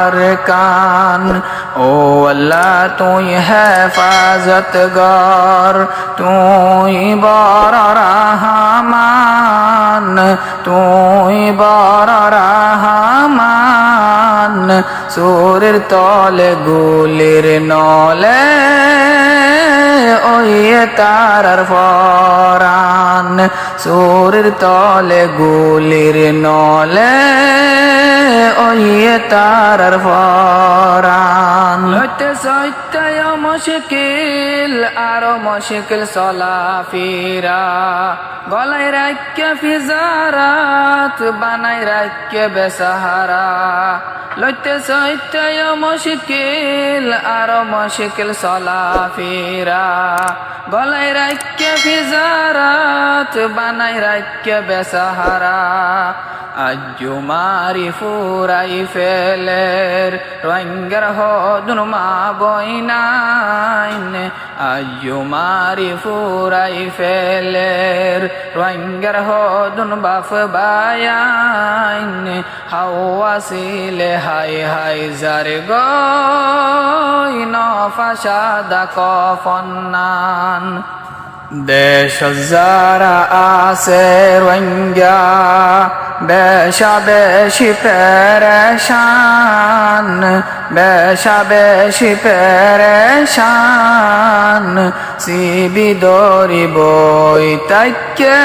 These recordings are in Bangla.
আরকান। ও আল্লাহ তুই হেফাজতগার, তুই বড় রহমান, তুই বড় রহমান। সূরের তলে গুলির নলে ওই তারার ফরান। সূরের তলে গুলির নলে ওই তারার ফরান। লইতে সইতায় মুশকিল আরো মুশকিল চলাফেরা, গলায় রাখিয়া ফিজারাত বানাই রাখিয়া বেসাহারা। লইতে সইতায় মুশকিল আরো মুশকিল চলাফেরা, গলায় রাখিয়া ফিজারাত বানাই রাখিয়া বেসাহারা। আজু মারি ফুরাই ফেলের রঙ্গের হদুন মা বইনাইন। আজু মারি ফুরাই ফেলের রঙ্গের হদুন বাফ বায়াইন। হাওয়াসিলে হাই হাই জার গই নফাসাদা কফন্নান। দেশ যারা আছে রোহিঙ্গা বেশা বেশি পেরেশান, বেশা বেশি পেরেশান। সিবি দরি বই তাইকে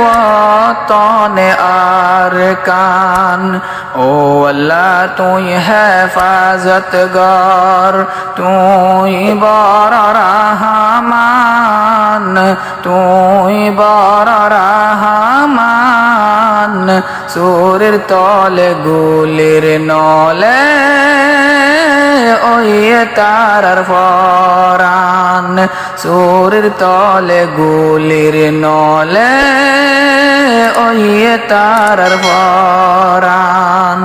ওয়াতনে আরকান। ও আল্লাহ তুই হেফাজতগার, তুই বড় রহমান, তুই বড় রহমান। সূরের তলে গুলির নলে ওই তারার ফরান। সূরের তলে গুলির নলে ওই তারার ফরান।